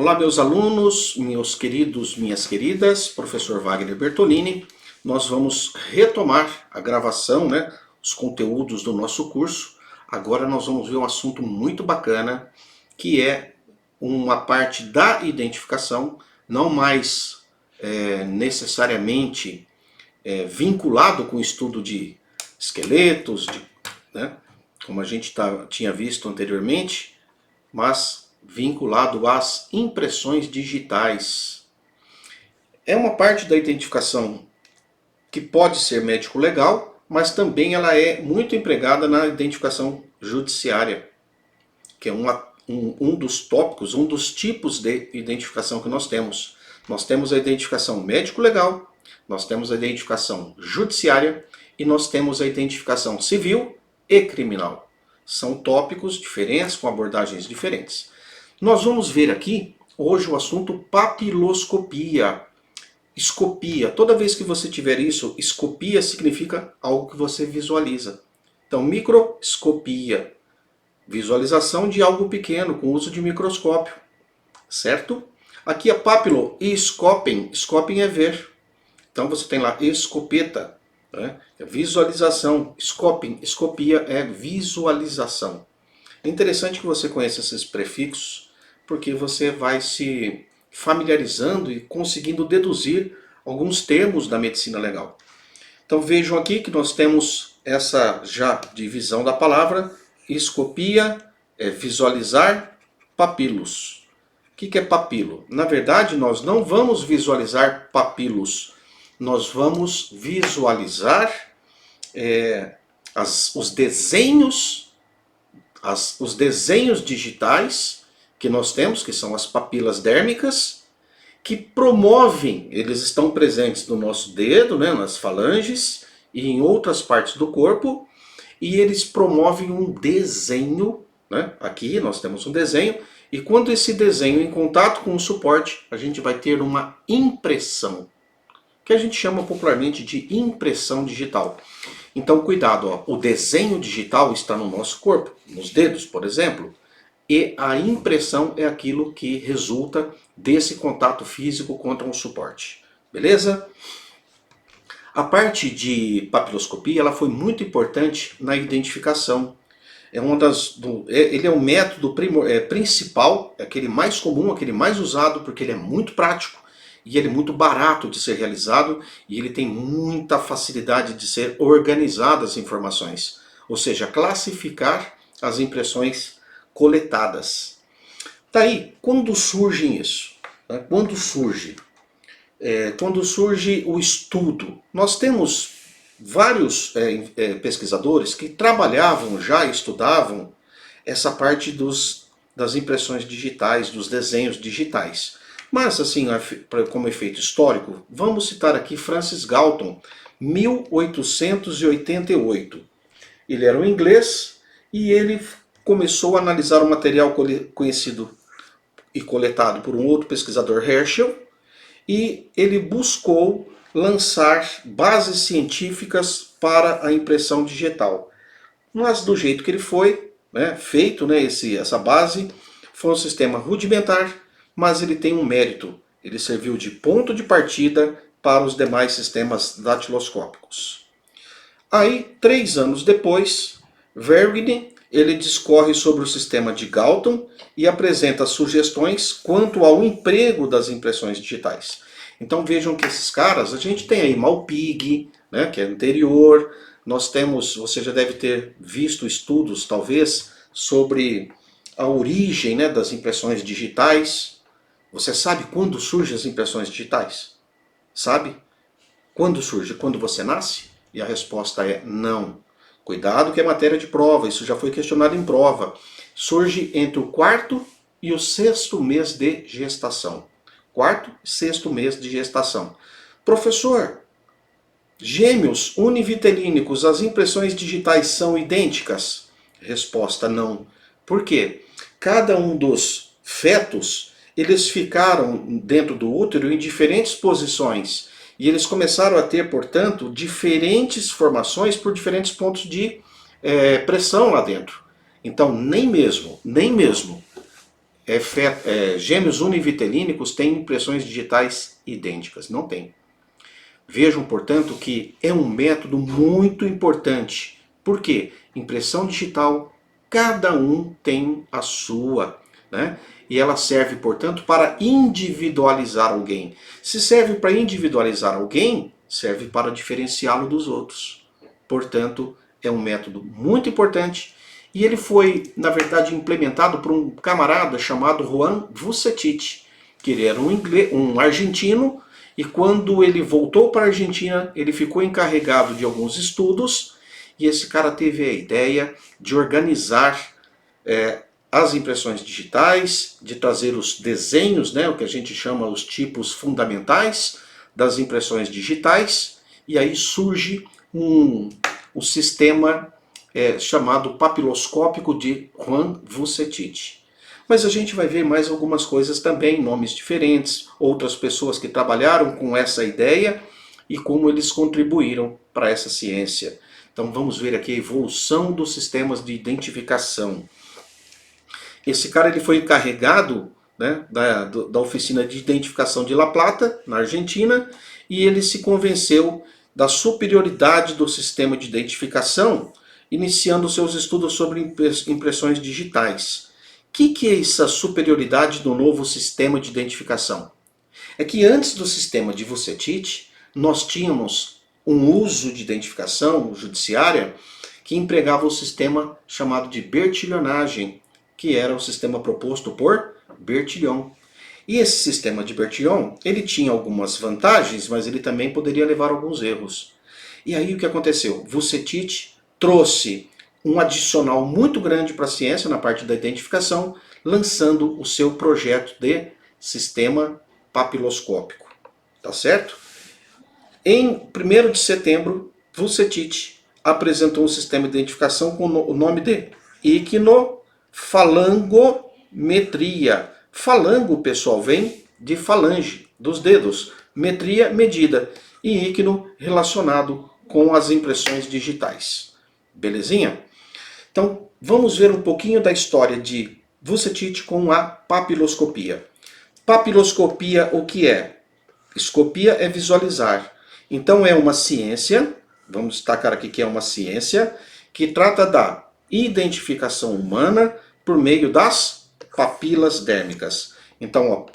Olá, meus alunos, meus queridos, minhas queridas, professor Wagner Bertolini. Nós vamos retomar a gravação, os conteúdos do nosso curso. Agora nós vamos ver um assunto muito bacana, que é uma parte da identificação, não mais necessariamente vinculado com o estudo de esqueletos, como a gente tinha visto anteriormente, mas vinculado às impressões digitais. É uma parte da identificação que pode ser médico-legal, mas também ela é muito empregada na identificação judiciária, que é um dos tópicos, um dos tipos de identificação que nós temos. Nós temos a identificação médico-legal, nós temos a identificação judiciária e nós temos a identificação civil e criminal. São tópicos diferentes, com abordagens diferentes. Nós vamos ver aqui, hoje, o assunto papiloscopia. Escopia. Toda vez que você tiver isso, escopia significa algo que você visualiza. Então, microscopia. Visualização de algo pequeno, com uso de microscópio. Certo? Aqui é papilo e scoping. Scoping é ver. Então, você tem lá escopeta. É visualização. Scoping. Escopia é visualização. É interessante que você conheça esses prefixos, porque você vai se familiarizando e conseguindo deduzir alguns termos da medicina legal. Então vejam aqui que nós temos essa já divisão da palavra. Escopia é visualizar papilos. O que é papilo? Na verdade, nós não vamos visualizar papilos. Nós vamos visualizar os desenhos digitais que nós temos, que são as papilas dérmicas, que promovem, eles estão presentes no nosso dedo, nas falanges e em outras partes do corpo, e eles promovem um desenho, aqui nós temos um desenho, e quando esse desenho em contato com o suporte, a gente vai ter uma impressão, que a gente chama popularmente de impressão digital. Então cuidado, o desenho digital está no nosso corpo, nos dedos, por exemplo, e a impressão é aquilo que resulta desse contato físico contra um suporte. Beleza? A parte de papiloscopia ela foi muito importante na identificação. Ele é o método principal, é aquele mais comum, aquele mais usado, porque ele é muito prático e ele é muito barato de ser realizado e ele tem muita facilidade de ser organizadas as informações. Ou seja, classificar as impressões coletadas. Daí, quando surge isso? Quando surge o estudo? Nós temos vários pesquisadores que trabalhavam já, estudavam essa parte das impressões digitais, dos desenhos digitais. Mas, assim, como efeito histórico, vamos citar aqui Francis Galton, 1888. Ele era um inglês e ele começou a analisar o material conhecido e coletado por um outro pesquisador, Herschel, e ele buscou lançar bases científicas para a impressão digital. Mas do jeito que ele foi feito, essa base, foi um sistema rudimentar, mas ele tem um mérito. Ele serviu de ponto de partida para os demais sistemas datiloscópicos. Aí, 3 anos depois, Vergne ele discorre sobre o sistema de Galton e apresenta sugestões quanto ao emprego das impressões digitais. Então vejam que esses caras, a gente tem aí Malpighi, que é anterior, nós temos, você já deve ter visto estudos talvez sobre a origem das impressões digitais. Você sabe quando surgem as impressões digitais? Sabe? Quando surge? Quando você nasce? E a resposta é não. Cuidado que é matéria de prova, isso já foi questionado em prova. Surge entre o 4º e o 6º mês de gestação. 4º e 6º mês de gestação. Professor, gêmeos univitelínicos, as impressões digitais são idênticas? Resposta não. Por quê? Cada um dos fetos, eles ficaram dentro do útero em diferentes posições. E eles começaram a ter, portanto, diferentes formações por diferentes pontos de pressão lá dentro. Então, nem mesmo gêmeos univitelínicos têm impressões digitais idênticas. Não tem. Vejam, portanto, que é um método muito importante. Por quê? Impressão digital, cada um tem a sua, né? E ela serve, portanto, para individualizar alguém. Se serve para individualizar alguém, serve para diferenciá-lo dos outros. Portanto, é um método muito importante e ele foi, na verdade, implementado por um camarada chamado Juan Vucetich, que ele era um argentino, e quando ele voltou para a Argentina, ele ficou encarregado de alguns estudos, e esse cara teve a ideia de organizar as impressões digitais, de trazer os desenhos, né, o que a gente chama os tipos fundamentais das impressões digitais, e aí surge o sistema chamado papiloscópico de Juan Vucetich. Mas a gente vai ver mais algumas coisas também, nomes diferentes, outras pessoas que trabalharam com essa ideia e como eles contribuíram para essa ciência. Então vamos ver aqui a evolução dos sistemas de identificação. Esse cara ele foi encarregado, né, da oficina de identificação de La Plata, na Argentina, e ele se convenceu da superioridade do sistema de identificação, iniciando seus estudos sobre impressões digitais. O que é essa superioridade do novo sistema de identificação? É que antes do sistema de Vucetich, nós tínhamos um uso de identificação judiciária que empregava o sistema chamado de Bertillonagem, que era o sistema proposto por Bertillon. E esse sistema de Bertillon, ele tinha algumas vantagens, mas ele também poderia levar a alguns erros. E aí o que aconteceu? Vucetich trouxe um adicional muito grande para a ciência na parte da identificação, lançando o seu projeto de sistema papiloscópico. Tá certo? Em 1º de setembro, Vucetich apresentou um sistema de identificação com o nome de icnofalangometria. Falango, pessoal, vem de falange, dos dedos. Metria, medida. E icno, relacionado com as impressões digitais. Belezinha? Então, vamos ver um pouquinho da história de Vucetich com a papiloscopia. Papiloscopia, o que é? Escopia é visualizar. Então é uma ciência, vamos destacar aqui que é uma ciência, que trata da identificação humana por meio das papilas dérmicas. Então, ó,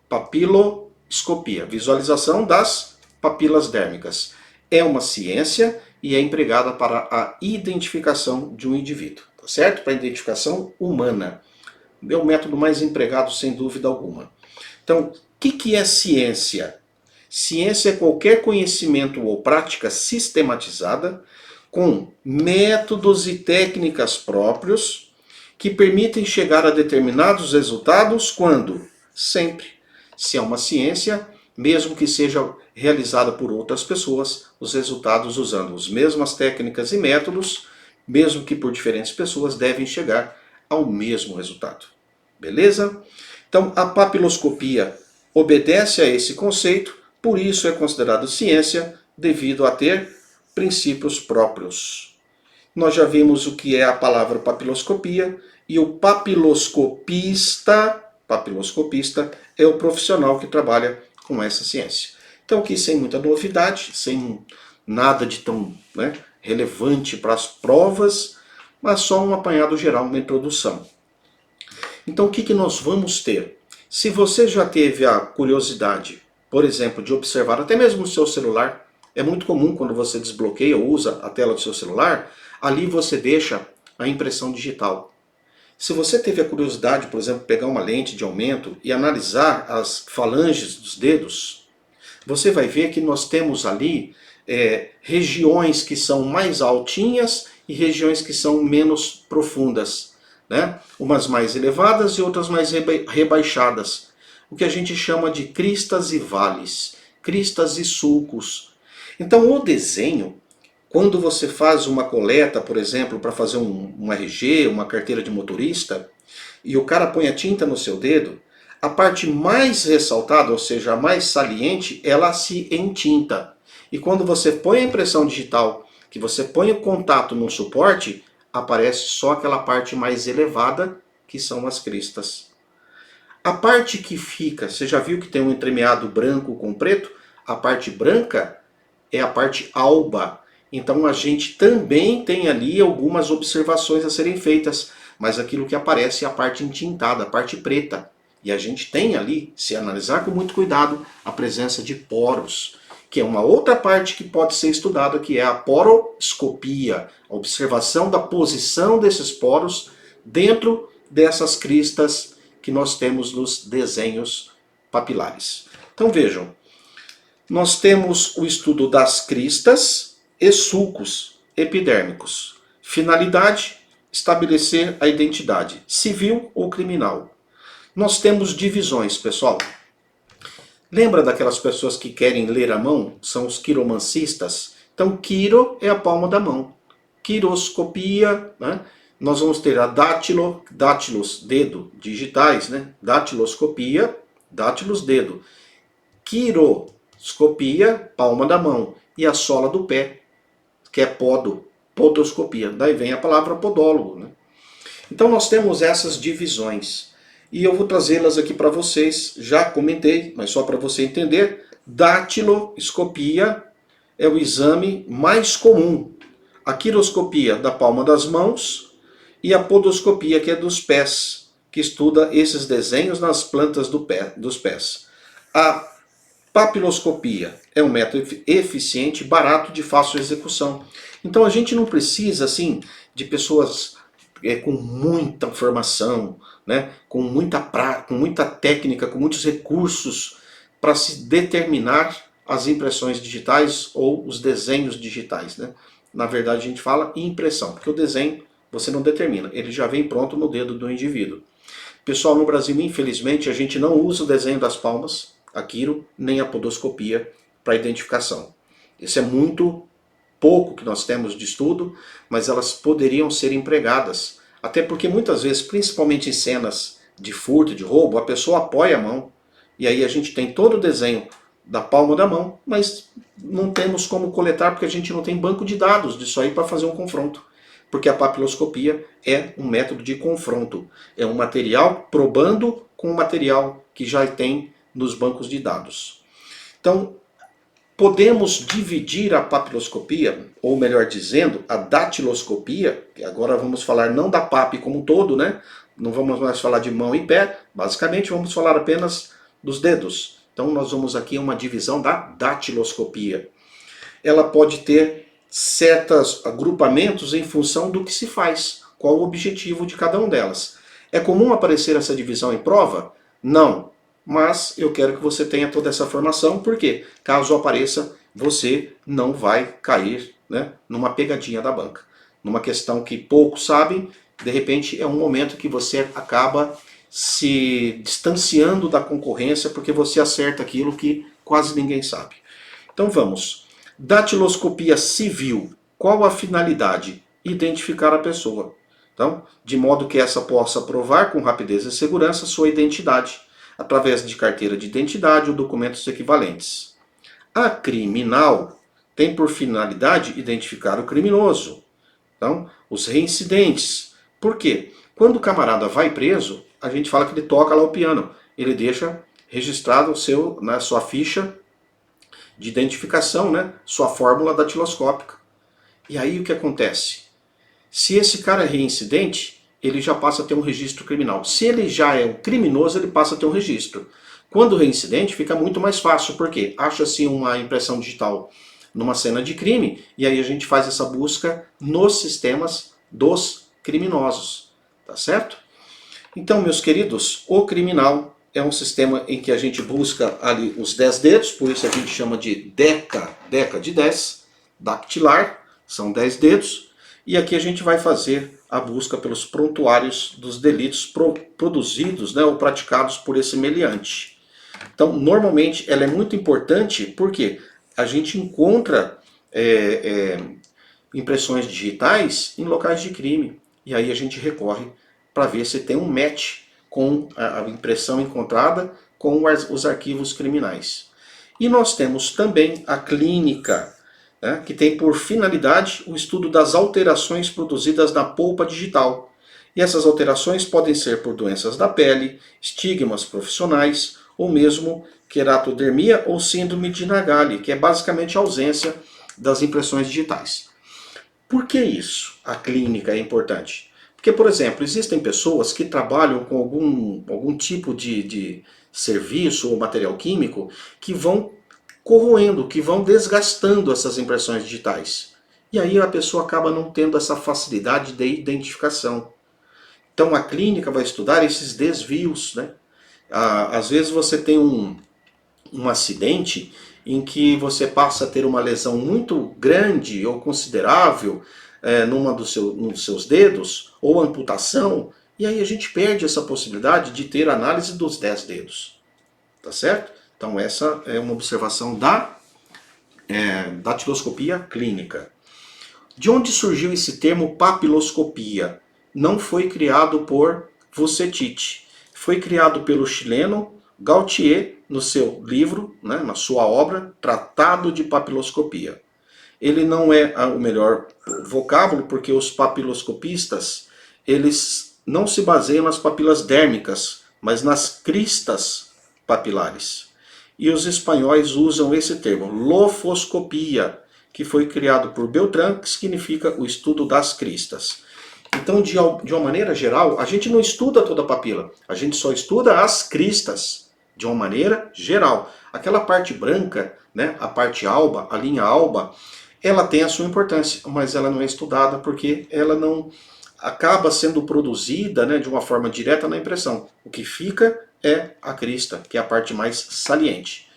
papiloscopia, visualização das papilas dérmicas. É uma ciência e é empregada para a identificação de um indivíduo, tá certo? Para a identificação humana. É o método mais empregado, sem dúvida alguma. Então, o que é ciência? Ciência é qualquer conhecimento ou prática sistematizada com métodos e técnicas próprios que permitem chegar a determinados resultados quando? Sempre. Se é uma ciência, mesmo que seja realizada por outras pessoas, os resultados usando as mesmas técnicas e métodos, mesmo que por diferentes pessoas, devem chegar ao mesmo resultado. Beleza? Então, a papiloscopia obedece a esse conceito, por isso é considerado ciência, devido a ter princípios próprios. Nós já vimos o que é a palavra papiloscopia, e o papiloscopista é o profissional que trabalha com essa ciência. Então aqui sem muita novidade, sem nada de tão relevante para as provas, mas só um apanhado geral, uma introdução. Então o que nós vamos ter? Se você já teve a curiosidade, por exemplo, de observar até mesmo o seu celular, é muito comum quando você desbloqueia ou usa a tela do seu celular, ali você deixa a impressão digital. Se você teve a curiosidade, por exemplo, pegar uma lente de aumento e analisar as falanges dos dedos, você vai ver que nós temos ali regiões que são mais altinhas e regiões que são menos profundas, né? Umas mais elevadas e outras mais rebaixadas. O que a gente chama de cristas e vales, cristas e sulcos. Então o desenho, quando você faz uma coleta, por exemplo, para fazer um RG, uma carteira de motorista, e o cara põe a tinta no seu dedo, a parte mais ressaltada, ou seja, a mais saliente, ela se entinta. E quando você põe a impressão digital, que você põe o contato num suporte, aparece só aquela parte mais elevada, que são as cristas. A parte que fica, você já viu que tem um entremeado branco com preto? A parte branca é a parte alba. Então a gente também tem ali algumas observações a serem feitas, mas aquilo que aparece é a parte entintada, a parte preta. E a gente tem ali, se analisar com muito cuidado, a presença de poros, que é uma outra parte que pode ser estudada, que é a poroscopia, a observação da posição desses poros dentro dessas cristas que nós temos nos desenhos papilares. Então vejam, nós temos o estudo das cristas e sulcos epidérmicos. Finalidade, estabelecer a identidade civil ou criminal. Nós temos divisões, pessoal. Lembra daquelas pessoas que querem ler a mão? São os quiromancistas. Então, quiro é a palma da mão. Quiroscopia, né? Nós vamos ter a dátilos, dedo, digitais, né? Datiloscopia, dátilos, dedo. Quiroscopia, palma da mão. E a sola do pé, que é podoscopia. Daí vem a palavra podólogo, né? Então nós temos essas divisões. E eu vou trazê-las aqui para vocês. Já comentei, mas só para você entender. Datiloscopia é o exame mais comum. A quiroscopia da palma das mãos e a podoscopia, que é dos pés, que estuda esses desenhos nas plantas dos pés. A papiloscopia é um método eficiente, barato, de fácil execução. Então a gente não precisa assim de pessoas com muita formação, né, com muita técnica, com muitos recursos para se determinar as impressões digitais ou os desenhos digitais, né? Na verdade a gente fala impressão, porque o desenho você não determina, ele já vem pronto no dedo do indivíduo. Pessoal, no Brasil, infelizmente, a gente não usa o desenho das palmas, a quiro, nem a podoscopia para identificação. Isso é muito pouco que nós temos de estudo, mas elas poderiam ser empregadas. Até porque muitas vezes, principalmente em cenas de furto, de roubo, a pessoa apoia a mão, e aí a gente tem todo o desenho da palma da mão, mas não temos como coletar porque a gente não tem banco de dados disso aí para fazer um confronto. Porque a papiloscopia é um método de confronto. É um material probando com o material que já tem nos bancos de dados. Então, podemos dividir a papiloscopia, ou melhor dizendo, a datiloscopia, que agora vamos falar não da PAP como um todo, né? Não vamos mais falar de mão e pé, basicamente vamos falar apenas dos dedos. Então nós vamos aqui a uma divisão da datiloscopia. Ela pode ter certos agrupamentos em função do que se faz, qual o objetivo de cada uma delas. É comum aparecer essa divisão em prova? Não. Mas eu quero que você tenha toda essa formação, porque caso apareça, você não vai cair, né, numa pegadinha da banca. Numa questão que poucos sabem, de repente é um momento que você acaba se distanciando da concorrência, porque você acerta aquilo que quase ninguém sabe. Então vamos. Datiloscopia civil. Qual a finalidade? Identificar a pessoa. Então, de modo que essa possa provar com rapidez e segurança sua identidade, através de carteira de identidade ou documentos equivalentes. A criminal tem por finalidade identificar o criminoso. Então, os reincidentes. Por quê? Quando o camarada vai preso, a gente fala que ele toca lá o piano. Ele deixa registrado na sua ficha de identificação, né, sua fórmula datiloscópica. E aí o que acontece? Se esse cara é reincidente, ele já passa a ter um registro criminal. Se ele já é um criminoso, ele passa a ter um registro. Quando reincidente, fica muito mais fácil, porque acha-se uma impressão digital numa cena de crime, e aí a gente faz essa busca nos sistemas dos criminosos. Tá certo? Então, meus queridos, o criminal é um sistema em que a gente busca ali os 10 dedos, por isso a gente chama de deca de 10, dactilar, são 10 dedos, e aqui a gente vai fazer a busca pelos prontuários dos delitos produzidos, né, ou praticados por esse meliante. Então, normalmente, ela é muito importante porque a gente encontra impressões digitais em locais de crime, e aí a gente recorre para ver se tem um match com a impressão encontrada com os arquivos criminais. E nós temos também a clínica, né, que tem por finalidade o estudo das alterações produzidas na polpa digital. E essas alterações podem ser por doenças da pele, estigmas profissionais ou mesmo queratodermia ou síndrome de Naegeli, que é basicamente a ausência das impressões digitais. Por que isso? A clínica é importante. Porque, por exemplo, existem pessoas que trabalham com algum tipo de serviço ou material químico que vão corroendo, que vão desgastando essas impressões digitais. E aí a pessoa acaba não tendo essa facilidade de identificação. Então a clínica vai estudar esses desvios, né? Às vezes você tem um acidente em que você passa a ter uma lesão muito grande ou considerável nos seus dedos, ou amputação, e aí a gente perde essa possibilidade de ter análise dos 10 dedos. Tá certo? Então essa é uma observação da datiloscopia clínica. De onde surgiu esse termo papiloscopia? Não foi criado por Vucetich. Foi criado pelo chileno Gautier no seu livro, né, na sua obra, Tratado de Papiloscopia. Ele não é o melhor vocábulo, porque os papiloscopistas, eles não se baseiam nas papilas dérmicas, mas nas cristas papilares. E os espanhóis usam esse termo, lofoscopia, que foi criado por Beltrán, que significa o estudo das cristas. Então, de uma maneira geral, a gente não estuda toda a papila, a gente só estuda as cristas, de uma maneira geral. Aquela parte branca, né, a parte alba, a linha alba, ela tem a sua importância, mas ela não é estudada porque ela não acaba sendo produzida, né, de uma forma direta na impressão. O que fica é a crista, que é a parte mais saliente.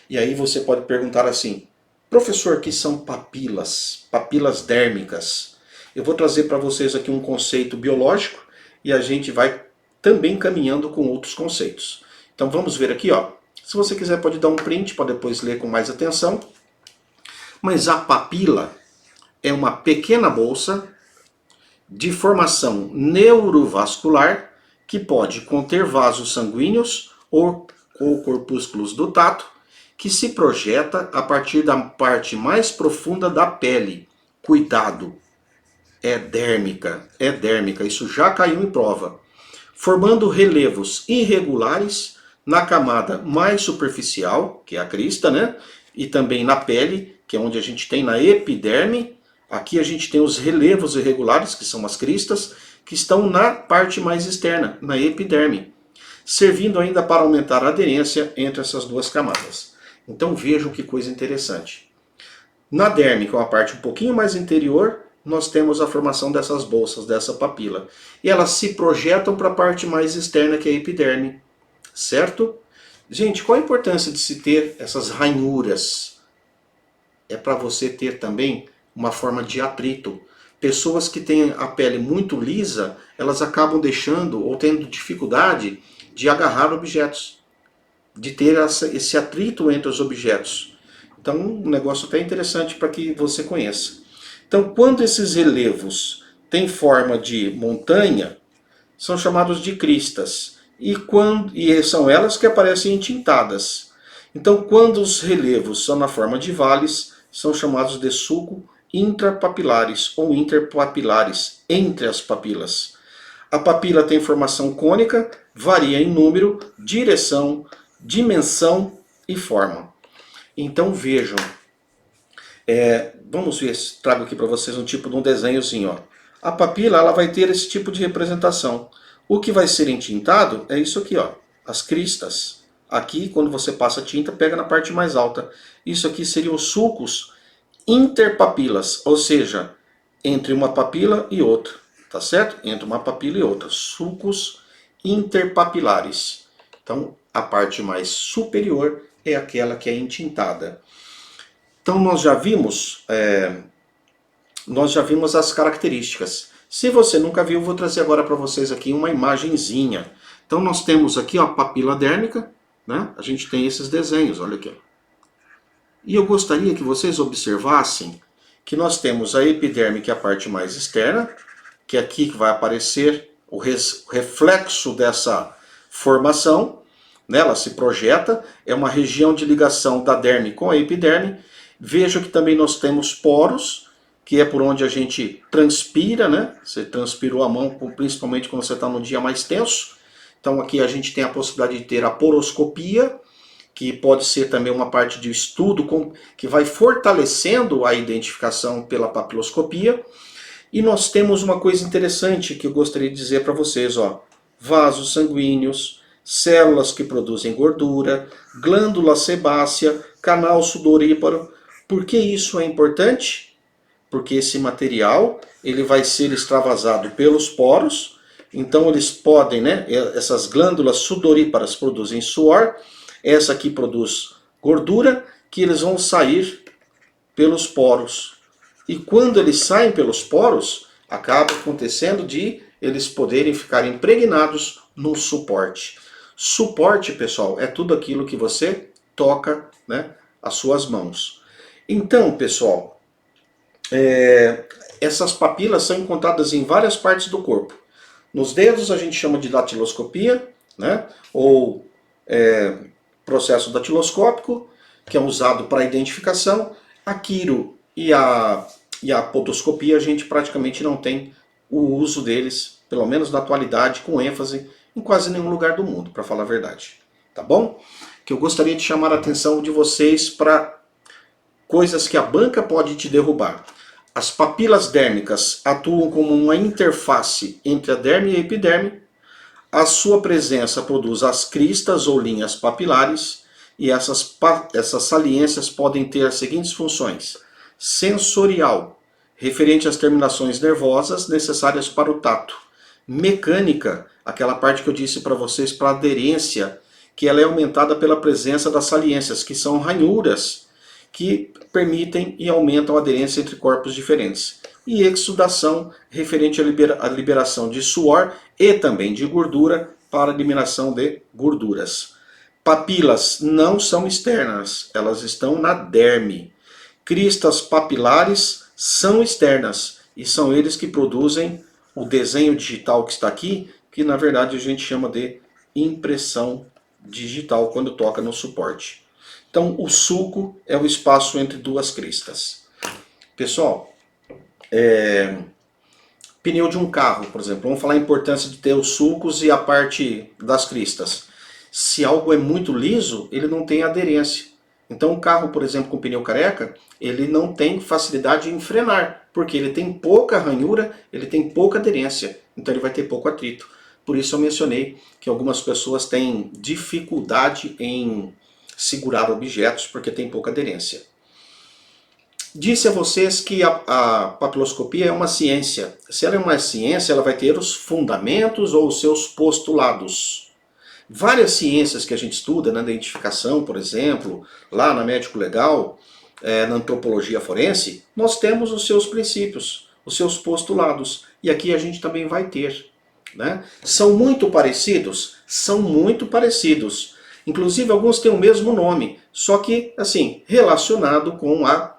E aí você pode perguntar assim, professor, o que são papilas? Papilas dérmicas. Eu vou trazer para vocês aqui um conceito biológico e a gente vai também caminhando com outros conceitos. Então vamos ver aqui, ó. Se você quiser pode dar um print para depois ler com mais atenção. Mas a papila é uma pequena bolsa de formação neurovascular que pode conter vasos sanguíneos ou corpúsculos do tato que se projeta a partir da parte mais profunda da pele. Cuidado! É dérmica, isso já caiu em prova. Formando relevos irregulares na camada mais superficial, que é a crista, né? E também na pele, que é onde a gente tem na epiderme. Aqui a gente tem os relevos irregulares, que são as cristas, que estão na parte mais externa, na epiderme, servindo ainda para aumentar a aderência entre essas duas camadas. Então vejam que coisa interessante. Na derme, que é uma parte um pouquinho mais interior, nós temos a formação dessas bolsas, dessa papila. E elas se projetam para a parte mais externa, que é a epiderme. Certo? Gente, qual a importância de se ter essas ranhuras? É para você ter também uma forma de atrito. Pessoas que têm a pele muito lisa, elas acabam deixando ou tendo dificuldade de agarrar objetos, de ter esse atrito entre os objetos. Então, um negócio até interessante para que você conheça. Então, quando esses relevos têm forma de montanha, são chamados de cristas. E são elas que aparecem entintadas. Então, quando os relevos são na forma de vales, são chamados de sulco intrapapilares ou interpapilares, entre as papilas. A papila tem formação cônica, varia em número, direção, dimensão e forma. Então vejam, vamos ver, trago aqui para vocês um tipo de um desenhozinho. Ó. A papila ela vai ter esse tipo de representação. O que vai ser entintado é isso aqui, ó, as cristas. Aqui, quando você passa tinta, pega na parte mais alta. Isso aqui seriam os sulcos interpapilas, ou seja, entre uma papila e outra. Tá certo? Entre uma papila e outra. Sulcos interpapilares. Então, a parte mais superior é aquela que é entintada. Então, nós já vimos as características. Se você nunca viu, vou trazer agora para vocês aqui uma imagenzinha. Então, nós temos aqui a papila dérmica, né? A gente tem esses desenhos, olha aqui. E eu gostaria que vocês observassem que nós temos a epiderme, que é a parte mais externa, que é aqui que vai aparecer o reflexo dessa formação, né? Ela se projeta, é uma região de ligação da derme com a epiderme. Veja que também nós temos poros, que é por onde a gente transpira, né? Você transpirou a mão, principalmente quando você está num dia mais tenso. Então aqui a gente tem a possibilidade de ter a poroscopia, que pode ser também uma parte de estudo que vai fortalecendo a identificação pela papiloscopia. E nós temos uma coisa interessante que eu gostaria de dizer para vocês, ó. Vasos sanguíneos, células que produzem gordura, glândula sebácea, canal sudoríparo. Por que isso é importante? Porque esse material ele vai ser extravasado pelos poros, então eles podem, né, essas glândulas sudoríparas produzem suor, essa aqui produz gordura, que eles vão sair pelos poros. E quando eles saem pelos poros, acaba acontecendo de eles poderem ficar impregnados no suporte. Suporte, pessoal, é tudo aquilo que você toca, né, as suas mãos. Então, pessoal, essas papilas são encontradas em várias partes do corpo. Nos dedos a gente chama de datiloscopia, né, ou processo datiloscópico, que é usado para identificação. A quiro e a podoscopia a gente praticamente não tem o uso deles, pelo menos na atualidade, com ênfase em quase nenhum lugar do mundo, para falar a verdade. Tá bom? Que eu gostaria de chamar a atenção de vocês para coisas que a banca pode te derrubar. As papilas dérmicas atuam como uma interface entre a derme e a epiderme. A sua presença produz as cristas ou linhas papilares, e essas saliências podem ter as seguintes funções: sensorial, referente às terminações nervosas necessárias para o tato; mecânica, aquela parte que eu disse para vocês, para aderência, que ela é aumentada pela presença das saliências, que são ranhuras que permitem e aumentam a aderência entre corpos diferentes. E exudação, referente à liberação de suor e também de gordura para a eliminação de gorduras. Papilas não são externas, elas estão na derme. Cristas papilares são externas e são eles que produzem o desenho digital que está aqui, que na verdade a gente chama de impressão digital quando toca no suporte. Então o sulco é o espaço entre duas cristas. Pessoal, pneu de um carro, por exemplo, vamos falar a importância de ter os sulcos e a parte das cristas. Se algo é muito liso, ele não tem aderência. Então um carro, por exemplo, com pneu careca, ele não tem facilidade em frenar, porque ele tem pouca ranhura, ele tem pouca aderência, então ele vai ter pouco atrito. Por isso eu mencionei que algumas pessoas têm dificuldade em segurar objetos porque tem pouca aderência. Disse a vocês que a papiloscopia é uma ciência. Se ela é uma ciência, ela vai ter os fundamentos ou os seus postulados. Várias ciências que a gente estuda, na identificação, por exemplo, lá na médico legal, na antropologia forense, nós temos os seus princípios, os seus postulados. E aqui a gente também vai ter. Né? São muito parecidos? São muito parecidos. Inclusive alguns têm o mesmo nome, só que assim, relacionado com a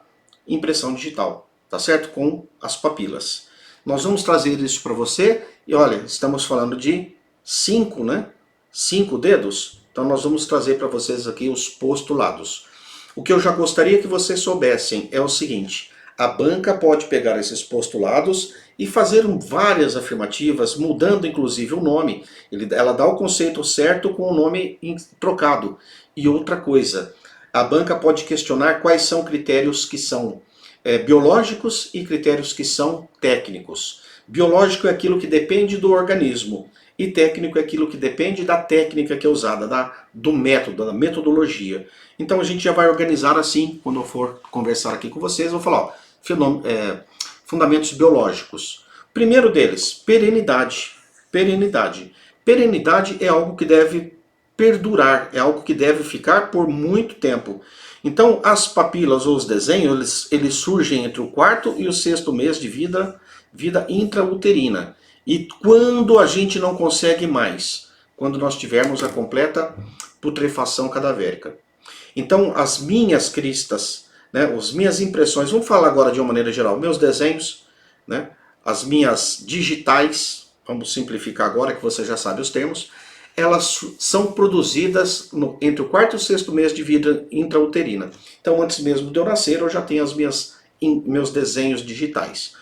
impressão digital, tá certo? Com as papilas. Nós vamos trazer isso para você e olha, estamos falando de 5, né? 5 dedos. Então nós vamos trazer para vocês aqui os postulados. O que eu já gostaria que vocês soubessem é o seguinte: a banca pode pegar esses postulados e fazer várias afirmativas, mudando inclusive o nome. Ela dá o conceito certo com o nome trocado. E outra coisa, a banca pode questionar quais são critérios que são biológicos e critérios que são técnicos. Biológico é aquilo que depende do organismo, e técnico é aquilo que depende da técnica que é usada, do método, da metodologia. Então a gente já vai organizar assim, quando eu for conversar aqui com vocês, eu vou falar, ó, fundamentos biológicos. Primeiro deles, perenidade. Perenidade. Perenidade é algo que deve perdurar, é algo que deve ficar por muito tempo. Então as papilas ou os desenhos, eles surgem entre o 4º e o 6º mês de vida intrauterina. E quando a gente não consegue mais? Quando nós tivermos a completa putrefação cadavérica. Então as minhas cristas, né, as minhas impressões, vamos falar agora de uma maneira geral, meus desenhos, né, as minhas digitais, vamos simplificar agora que você já sabe os termos, elas são produzidas entre o 4º e o 6º mês de vida intrauterina. Então antes mesmo de eu nascer eu já tenho as minhas meus desenhos digitais.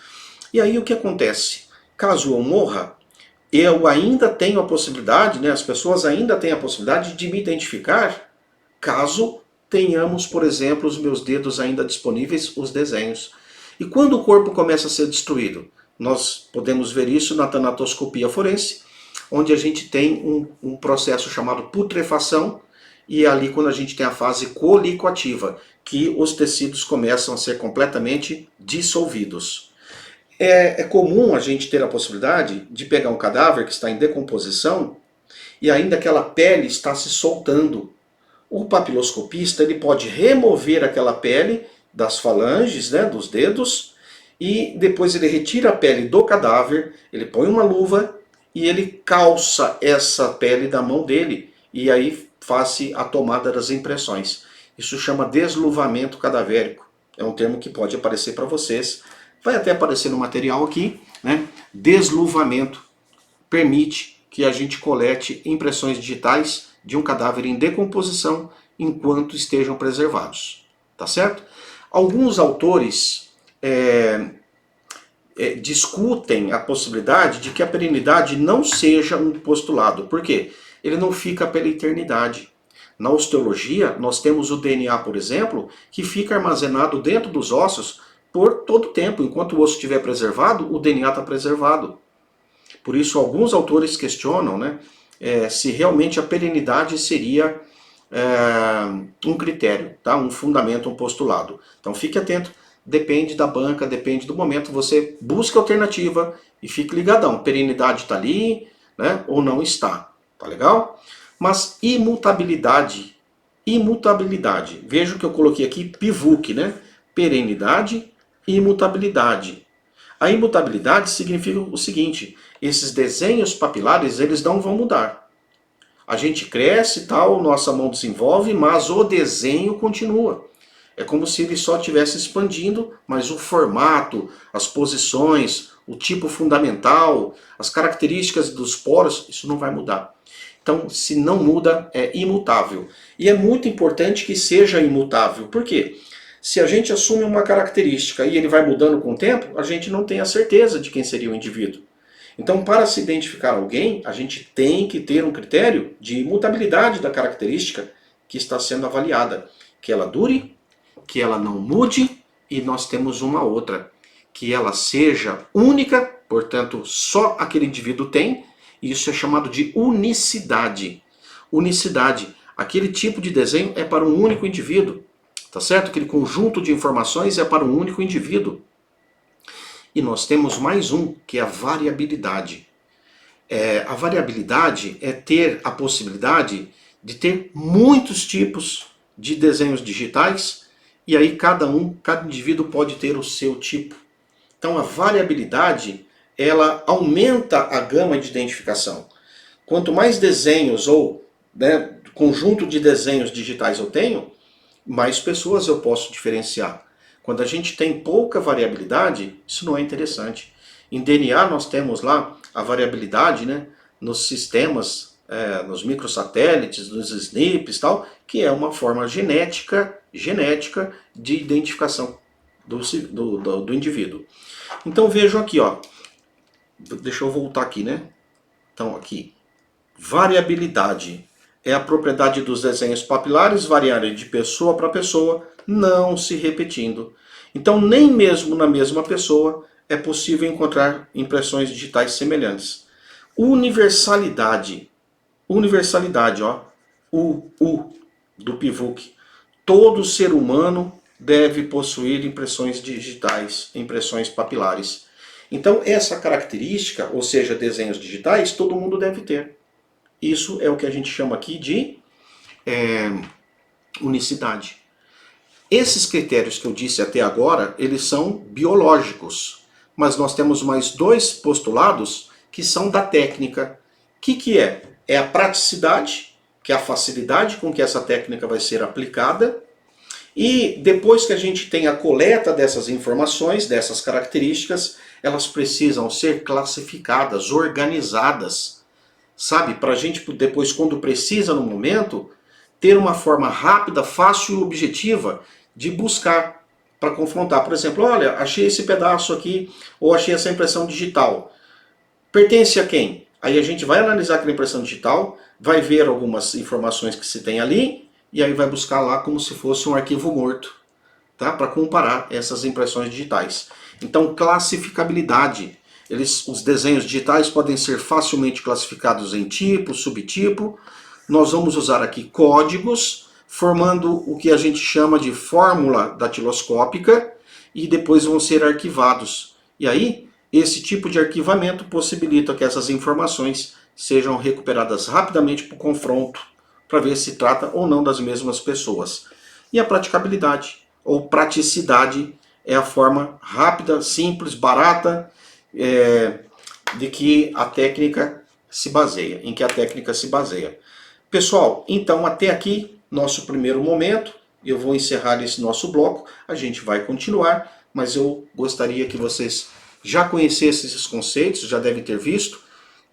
E aí o que acontece? Caso eu morra, eu ainda tenho a possibilidade, né, as pessoas ainda têm a possibilidade de me identificar caso tenhamos, por exemplo, os meus dedos ainda disponíveis, os desenhos. E quando o corpo começa a ser destruído? Nós podemos ver isso na tanatoscopia forense, onde a gente tem um processo chamado putrefação, e é ali quando a gente tem a fase colicoativa, que os tecidos começam a ser completamente dissolvidos. É comum a gente ter a possibilidade de pegar um cadáver que está em decomposição e ainda aquela pele está se soltando. O papiloscopista ele pode remover aquela pele das falanges, né, dos dedos, e depois ele retira a pele do cadáver, ele põe uma luva e ele calça essa pele da mão dele e aí faz-se a tomada das impressões. Isso chama desluvamento cadavérico. É um termo que pode aparecer para vocês. Vai até aparecer no material aqui, né? Desluvamento permite que a gente colete impressões digitais de um cadáver em decomposição enquanto estejam preservados. Tá certo? Alguns autores discutem a possibilidade de que a perenidade não seja um postulado. Por quê? Ele não fica pela eternidade. Na osteologia, nós temos o DNA, por exemplo, que fica armazenado dentro dos ossos por todo o tempo. Enquanto o osso estiver preservado, o DNA está preservado. Por isso, alguns autores questionam, né, se realmente a perenidade seria um critério, tá? Um fundamento, um postulado. Então fique atento, depende da banca, depende do momento, você busca alternativa e fique ligadão. Perenidade está ali, né, ou não está, tá legal? Mas imutabilidade, veja que eu coloquei aqui PIVUC, né? Perenidade e imutabilidade. A imutabilidade significa o seguinte: esses desenhos papilares eles não vão mudar. A gente cresce e tal, nossa mão desenvolve, mas o desenho continua. É como se ele só estivesse expandindo, mas o formato, as posições, o tipo fundamental, as características dos poros, isso não vai mudar. Então, se não muda, é imutável. E é muito importante que seja imutável. Por quê? Se a gente assume uma característica e ele vai mudando com o tempo, a gente não tem a certeza de quem seria o indivíduo. Então, para se identificar alguém, a gente tem que ter um critério de imutabilidade da característica que está sendo avaliada. Que ela dure, que ela não mude, e nós temos uma outra. Que ela seja única, portanto, só aquele indivíduo tem. Isso é chamado de unicidade. Unicidade. Aquele tipo de desenho é para um único indivíduo. Tá certo? Aquele conjunto de informações é para um único indivíduo. E nós temos mais um, que é a variabilidade. A variabilidade é ter a possibilidade de ter muitos tipos de desenhos digitais, e aí cada indivíduo pode ter o seu tipo. Então a variabilidade, ela aumenta a gama de identificação. Quanto mais desenhos ou, né, conjunto de desenhos digitais eu tenho, mais pessoas eu posso diferenciar. Quando a gente tem pouca variabilidade, isso não é interessante. Em DNA nós temos lá a variabilidade, né, nos sistemas, nos microsatélites, nos SNPs e tal, que é uma forma genética de identificação do indivíduo. Então vejam aqui, ó. Deixa eu voltar aqui, né? Então aqui, variabilidade é a propriedade dos desenhos papilares variarem de pessoa para pessoa, não se repetindo. Então, nem mesmo na mesma pessoa é possível encontrar impressões digitais semelhantes. Universalidade. Universalidade, ó. U do PIVUC. Todo ser humano deve possuir impressões digitais, impressões papilares. Então, essa característica, ou seja, desenhos digitais, todo mundo deve ter. Isso é o que a gente chama aqui de unicidade. Esses critérios que eu disse até agora, eles são biológicos. Mas nós temos mais dois postulados que são da técnica. O que é? É a praticidade, que é a facilidade com que essa técnica vai ser aplicada. E depois que a gente tem a coleta dessas informações, dessas características, elas precisam ser classificadas, organizadas. Sabe? Para a gente depois, quando precisa no momento, ter uma forma rápida, fácil e objetiva de buscar. para confrontar. Por exemplo, olha, achei esse pedaço aqui, ou achei essa impressão digital. Pertence a quem? Aí a gente vai analisar aquela impressão digital, vai ver algumas informações que se tem ali, e aí vai buscar lá como se fosse um arquivo morto, tá? Para comparar essas impressões digitais. Então, classificabilidade. Os desenhos digitais podem ser facilmente classificados em tipo, subtipo. Nós vamos usar aqui códigos, formando o que a gente chama de fórmula datiloscópica, e depois vão ser arquivados. E aí, esse tipo de arquivamento possibilita que essas informações sejam recuperadas rapidamente para o confronto, para ver se trata ou não das mesmas pessoas. E a praticabilidade, ou praticidade, é a forma rápida, simples, barata, de que a técnica se baseia, em que a técnica se baseia. Pessoal, então até aqui, nosso primeiro momento, eu vou encerrar esse nosso bloco, a gente vai continuar, mas eu gostaria que vocês já conhecessem esses conceitos, já devem ter visto,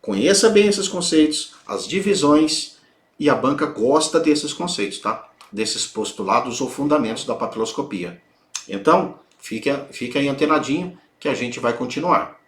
conheça bem esses conceitos, as divisões, e a banca gosta desses conceitos, tá? Desses postulados ou fundamentos da papiloscopia. Então, fica aí antenadinho que a gente vai continuar.